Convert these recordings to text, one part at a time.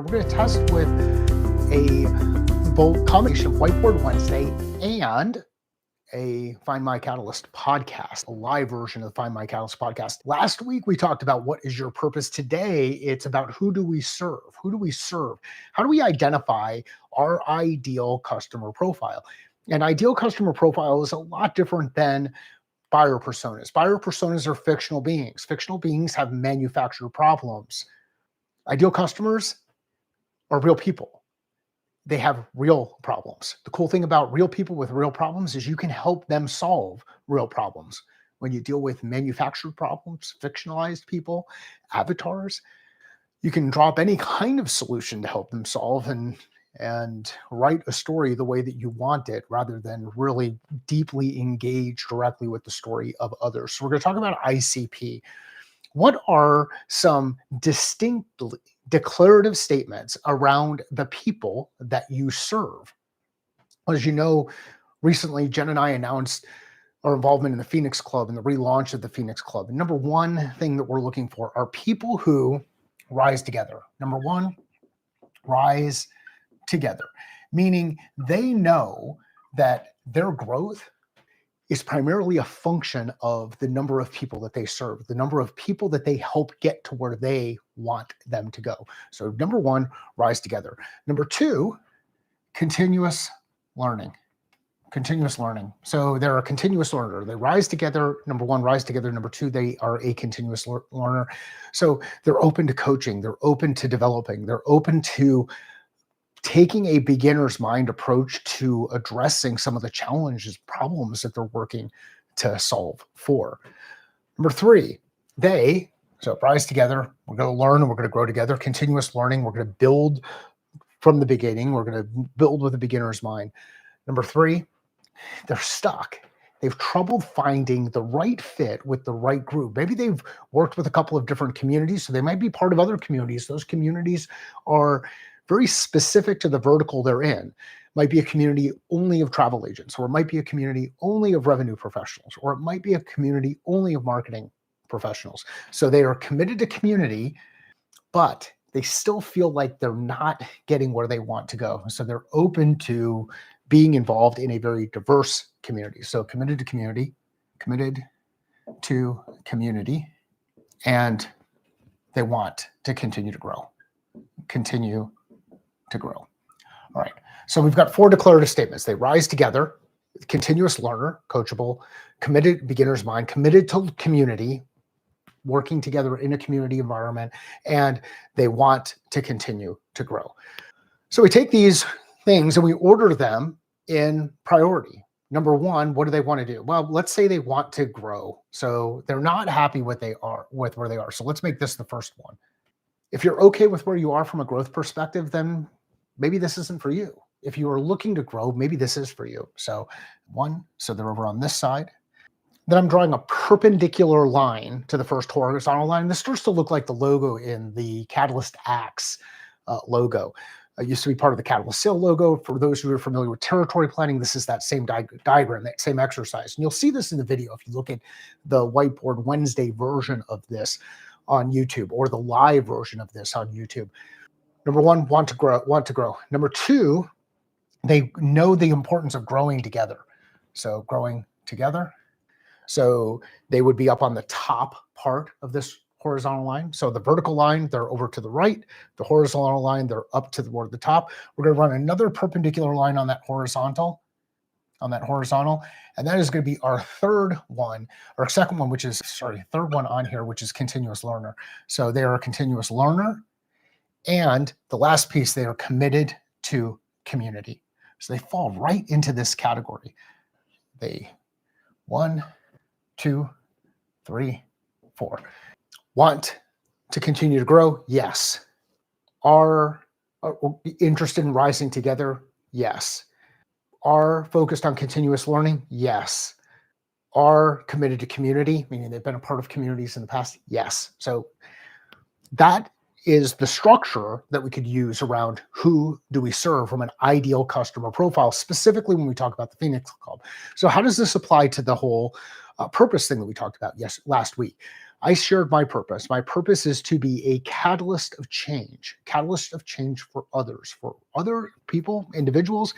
We're going to test with a both combination of Whiteboard Wednesday and a Find My Catalyst podcast, a live version of the Find My Catalyst podcast. Last week, we talked about what is your purpose. Today, it's about who do we serve? Who do we serve? How do we identify our ideal customer profile? An ideal customer profile is a lot different than buyer personas. Buyer personas are fictional beings. Fictional beings have manufactured problems. Ideal customers are real people. They have real problems. The cool thing about real people with real problems is you can help them solve real problems. When you deal with manufactured problems, fictionalized people, avatars, you can drop any kind of solution to help them solve and write a story the way that you want it rather than really deeply engage directly with the story of others. So we're going to talk about ICP. What are some distinctly declarative statements around the people that you serve? As you know, recently, Jen and I announced our involvement in the Phoenix Club and the relaunch of the Phoenix Club. And number one thing that we're looking for are people who rise together. Number one, rise together, meaning they know that their growth is primarily a function of the number of people that they serve, the number of people that they help get to where they want them to go. So number one, rise together. Number two, continuous learning. Continuous learning. So they're a continuous learner. They rise together. Number one, rise together. Number two, they are a continuous learner. So they're open to coaching. They're open to developing. They're open to taking a beginner's mind approach to addressing some of the challenges, problems that they're working to solve for. Number three, so rise together, we're going to learn and we're going to grow together, continuous learning, we're going to build from the beginning, we're going to build with a beginner's mind. Number three, they're stuck. They've trouble finding the right fit with the right group. Maybe they've worked with a couple of different communities, so they might be part of other communities. Those communities are very specific to the vertical they're in. Might be a community only of travel agents, or it might be a community only of revenue professionals, or it might be a community only of marketing professionals. So they are committed to community, but they still feel like they're not getting where they want to go. So they're open to being involved in a very diverse community. So committed to community, and they want to continue to grow. All right. So we've got four declarative statements. They rise together, continuous learner, coachable, committed beginner's mind, committed to community, working together in a community environment, and they want to continue to grow. So we take these things and we order them in priority. Number one, what do they want to do? Well, let's say they want to grow. So they're not happy with where they are. So let's make this the first one. If you're okay with where you are from a growth perspective, then maybe this isn't for you. If you are looking to grow, maybe this is for you. So they're over on this side. Then I'm drawing a perpendicular line to the first horizontal line. This starts to look like the logo in the Catalyst Axe logo. It used to be part of the Catalyst Sale logo. For those who are familiar with territory planning, this is that same diagram, that same exercise. And you'll see this in the video if you look at the Whiteboard Wednesday version of this on YouTube, or the live version of this on YouTube. Number one, want to grow. Number two, they know the importance of growing together. So growing together. So they would be up on the top part of this horizontal line. So the vertical line, they're over to the right. The horizontal line, they're up toward the top. We're going to run another perpendicular line on that horizontal. And that is going to be our third one on here, which is continuous learner. So they are a continuous learner. And the last piece, they are committed to community. So they fall right into this category. They 1, 2, 3, 4. Want to continue to grow? Yes. Are interested in rising together? Yes. Are focused on continuous learning? Yes. Are committed to community, meaning they've been a part of communities in the past? Yes. So that is the structure that we could use around who do we serve from an ideal customer profile, specifically when we talk about the Phoenix Club. So how does this apply to the whole purpose thing that we talked about last week? I shared my purpose. My purpose is to be a catalyst of change for others, for other people, individuals,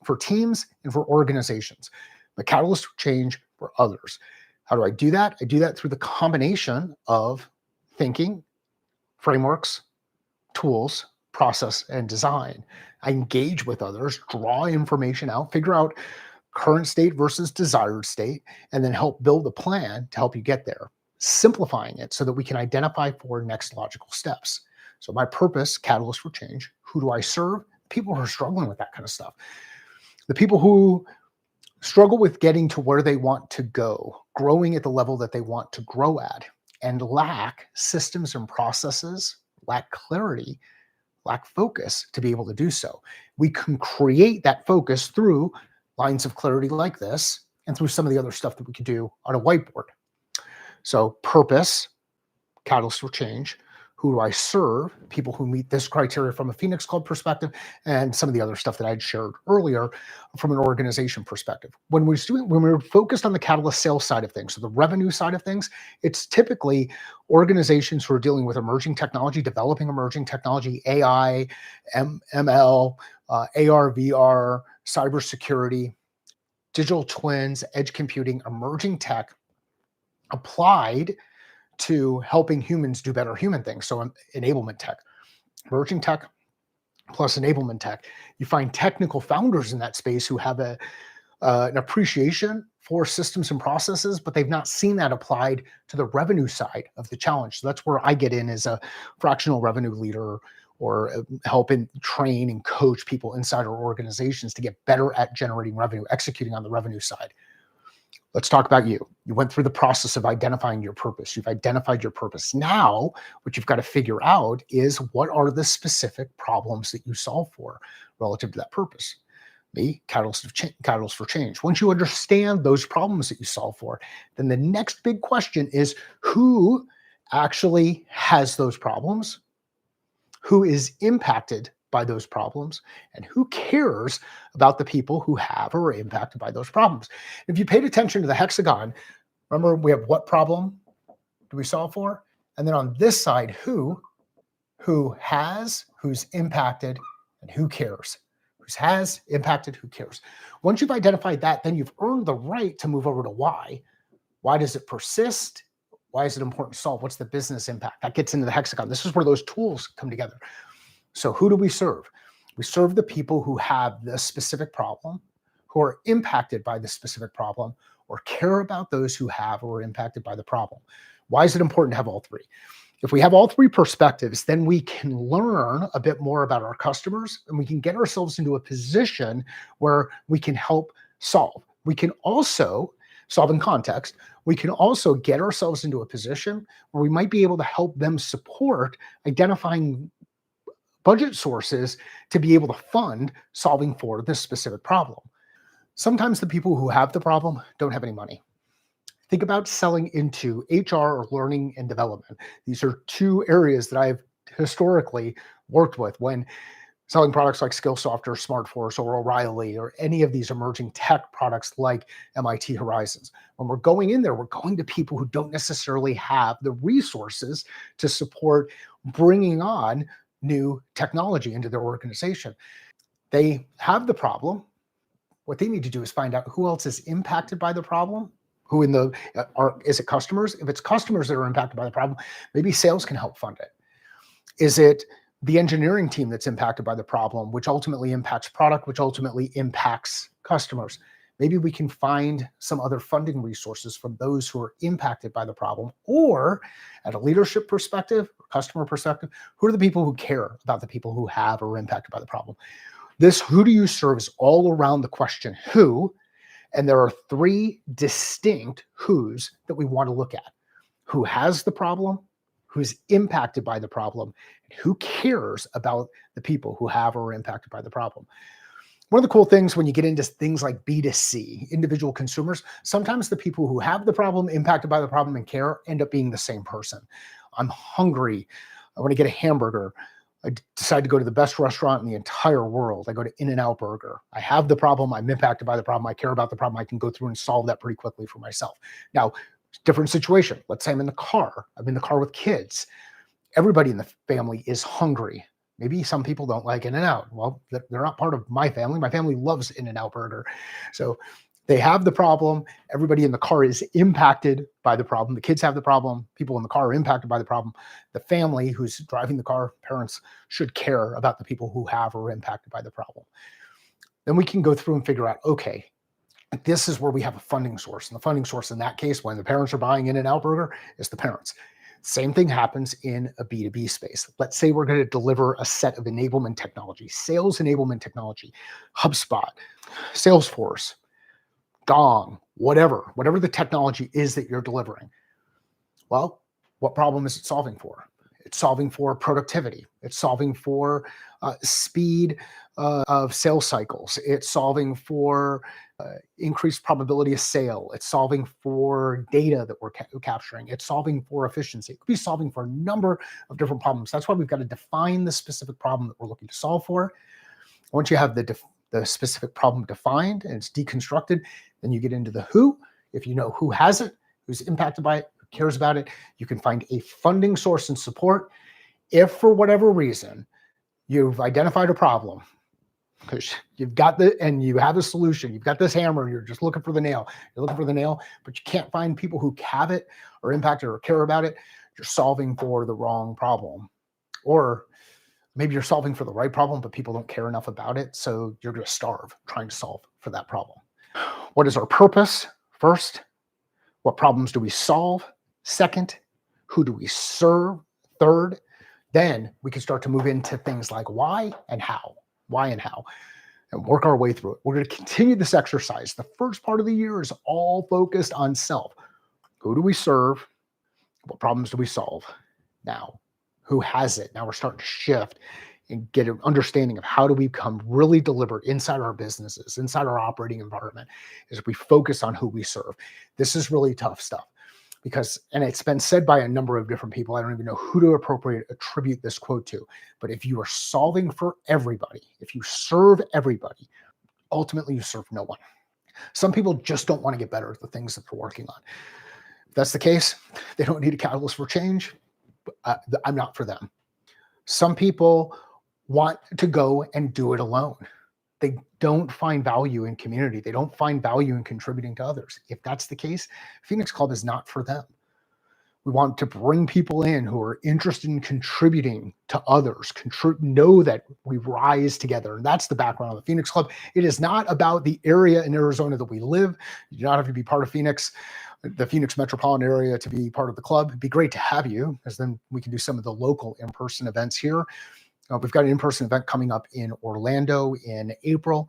for teams, and for organizations. A catalyst of change for others. How do I do that? I do that through the combination of thinking, frameworks, tools, process, and design. I engage with others, draw information out, figure out current state versus desired state, and then help build a plan to help you get there, simplifying it so that we can identify for next logical steps. So, my purpose, catalyst for change. Who do I serve? People who are struggling with that kind of stuff. The people who struggle with getting to where they want to go, growing at the level that they want to grow at, and lack systems and processes, lack clarity, lack focus to be able to do so. We can create that focus through lines of clarity like this and through some of the other stuff that we could do on a whiteboard. So, purpose, catalyst for change. Who do I serve? People who meet this criteria from a Phoenix Club perspective, and some of the other stuff that I'd shared earlier from an organization perspective. When we're focused on the catalyst sales side of things, so the revenue side of things, it's typically organizations who are dealing with emerging technology, developing emerging technology, AI, ML, AR, VR, cybersecurity, digital twins, edge computing, emerging tech applied to helping humans do better human things. So enablement tech, emerging tech plus enablement tech. You find technical founders in that space who have an appreciation for systems and processes, but they've not seen that applied to the revenue side of the challenge. So that's where I get in as a fractional revenue leader, or helping train and coach people inside our organizations to get better at generating revenue, executing on the revenue side. Let's talk about you. You went through the process of identifying your purpose. You've identified your purpose. Now, what you've got to figure out is, what are the specific problems that you solve for relative to that purpose? Catalyst for change. Once you understand those problems that you solve for, then the next big question is, who actually has those problems? Who is impacted by those problems, and who cares about the people who have or are impacted by those problems? If you paid attention to the hexagon, remember, we have what problem do we solve for? And then on this side, who has, who's impacted, and who cares? Who's has, impacted, who cares? Once you've identified that, then you've earned the right to move over to why. Why does it persist? Why is it important to solve? What's the business impact? That gets into the hexagon. This is where those tools come together. So who do we serve? We serve the people who have this specific problem, who are impacted by this specific problem, or care about those who have or are impacted by the problem. Why is it important to have all three? If we have all three perspectives, then we can learn a bit more about our customers, and we can get ourselves into a position where we can help solve. We can also solve in context. We can also get ourselves into a position where we might be able to help them support identifying budget sources to be able to fund solving for this specific problem. Sometimes the people who have the problem don't have any money. Think about selling into HR or learning and development. These are two areas that I've historically worked with when selling products like Skillsoft or SmartForce or O'Reilly or any of these emerging tech products like MIT Horizons. When we're going in there, we're going to people who don't necessarily have the resources to support bringing on new technology into their organization. They have the problem. What they need to do is find out who else is impacted by the problem. Who in the is it customers? If it's customers that are impacted by the problem, maybe sales can help fund it. Is it the engineering team that's impacted by the problem, which ultimately impacts product, which ultimately impacts customers? Maybe we can find some other funding resources from those who are impacted by the problem. Or at a leadership perspective, or customer perspective, who are the people who care about the people who have or are impacted by the problem? This who do you serve is all around the question who, and there are three distinct who's that we want to look at. Who has the problem, who's impacted by the problem, and who cares about the people who have or are impacted by the problem. One of the cool things when you get into things like B2C, individual consumers, sometimes the people who have the problem, impacted by the problem, and care end up being the same person. I'm hungry. I want to get a hamburger. I decide to go to the best restaurant in the entire world. I go to In-N-Out Burger. I have the problem. I'm impacted by the problem. I care about the problem. I can go through and solve that pretty quickly for myself. Now, Different situation. Let's say I'm in the car. I'm in the car with kids. Everybody in the family is hungry. Maybe some people don't like In-N-Out. Well, they're not part of my family. My family loves In-N-Out burger. So they have the problem. Everybody in the car is impacted by the problem. The kids have the problem. People in the car are impacted by the problem. The family who's driving the car, parents, should care about the people who have or are impacted by the problem. Then we can go through and figure out, okay, this is where we have a funding source. And the funding source in that case, when the parents are buying In-N-Out burger, is the parents. Same thing happens in a B2B space. Let's say we're going to deliver a set of enablement technology, sales enablement technology, HubSpot, Salesforce, Gong, whatever the technology is that you're delivering. Well, what problem is it solving for? It's solving for productivity. It's solving for speed of sales cycles. It's solving for increased probability of sale. It's solving for data that we're capturing. It's solving for efficiency. It could be solving for a number of different problems. That's why we've got to define the specific problem that we're looking to solve for. Once you have the specific problem defined and it's deconstructed, then you get into the who. If you know who has it, who's impacted by it, who cares about it, you can find a funding source and support. If for whatever reason you've identified a problem, because you've got and you have a solution, you've got this hammer, you're just looking for the nail. You're looking for the nail, but you can't find people who have it or impacted or care about it. You're solving for the wrong problem. Or maybe you're solving for the right problem, but people don't care enough about it. So you're going to starve trying to solve for that problem. What is our purpose? First, what problems do we solve? Second, who do we serve? Third, then we can start to move into things like why and how, and work our way through it. We're going to continue this exercise. The first part of the year is all focused on self. Who do we serve? What problems do we solve? Now, who has it? Now we're starting to shift and get an understanding of how do we become really deliberate inside our businesses, inside our operating environment, as we focus on who we serve. This is really tough stuff because, and it's been said by a number of different people, I don't even know who to attribute this quote to, but if you are solving for everybody, if you serve everybody, ultimately you serve no one. Some people just don't want to get better at the things that they're working on. If that's the case, they don't need a catalyst for change. I'm not for them. Some people want to go and do it alone. They don't find value in community. They don't find value in contributing to others. If that's the case, Phoenix Club is not for them. We want to bring people in who are interested in contributing to others, know that we rise together. And that's the background of the Phoenix Club. It is not about the area in Arizona that we live. You do not have to be part of Phoenix, the Phoenix metropolitan area, to be part of the club. It'd be great to have you, because then we can do some of the local in-person events here. We've got an in-person event coming up in Orlando in April.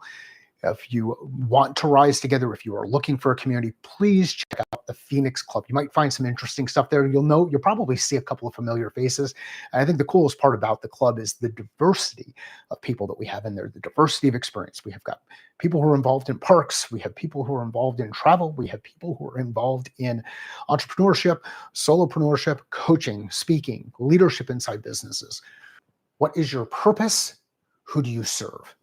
If you want to rise together, if you are looking for a community, please check out the Phoenix Club. You might find some interesting stuff there. You'll probably see a couple of familiar faces. And I think the coolest part about the club is the diversity of people that we have in there, the diversity of experience. We have got people who are involved in parks. We have people who are involved in travel. We have people who are involved in entrepreneurship, solopreneurship, coaching, speaking, leadership inside businesses. What is your purpose? Who do you serve?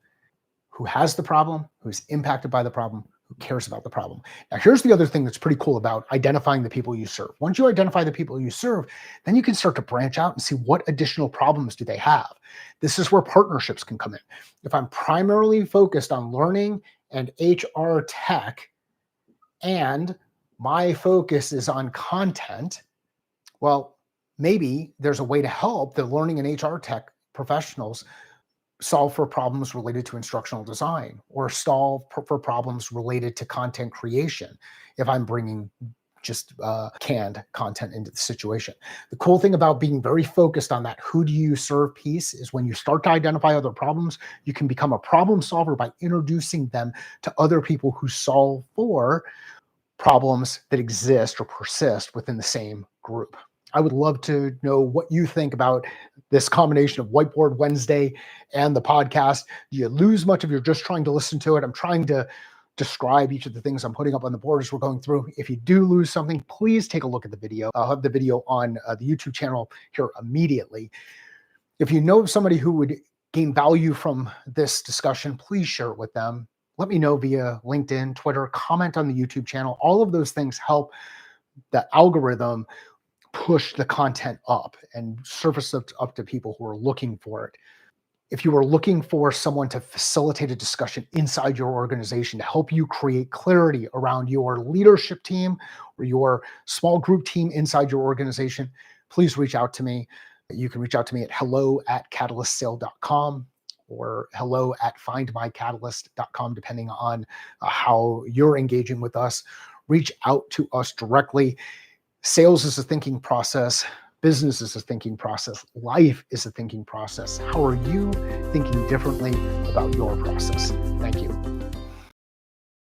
Who has the problem? Who's impacted by the problem? Who cares about the problem? Now, here's the other thing that's pretty cool about identifying the people you serve. Once you identify the people you serve, then you can start to branch out and see what additional problems do they have. This is where partnerships can come in. If I'm primarily focused on learning and HR tech, and my focus is on content, well, maybe there's a way to help the learning and HR tech professionals solve for problems related to instructional design, or solve for problems related to content creation if I'm bringing just canned content into the situation. The cool thing about being very focused on that who do you serve piece is when you start to identify other problems, you can become a problem solver by introducing them to other people who solve for problems that exist or persist within the same group. I would love to know what you think about this combination of Whiteboard Wednesday and the podcast. Do you lose much of your just trying to listen to it? I'm trying to describe each of the things I'm putting up on the board as we're going through. If you do lose something, please take a look at the video. I'll have the video on the YouTube channel here immediately. If you know somebody who would gain value from this discussion, please share it with them. Let me know via LinkedIn, Twitter, comment on the YouTube channel. All of those things help the algorithm push the content up and surface it up to people who are looking for it. If you are looking for someone to facilitate a discussion inside your organization to help you create clarity around your leadership team or your small group team inside your organization, please reach out to me. You can reach out to me at hello@catalystsale.com or hello@findmycatalyst.com, depending on how you're engaging with us. Reach out to us directly. Sales is a thinking process. Business is a thinking process. Life is a thinking process. How are you thinking differently about your process? Thank you.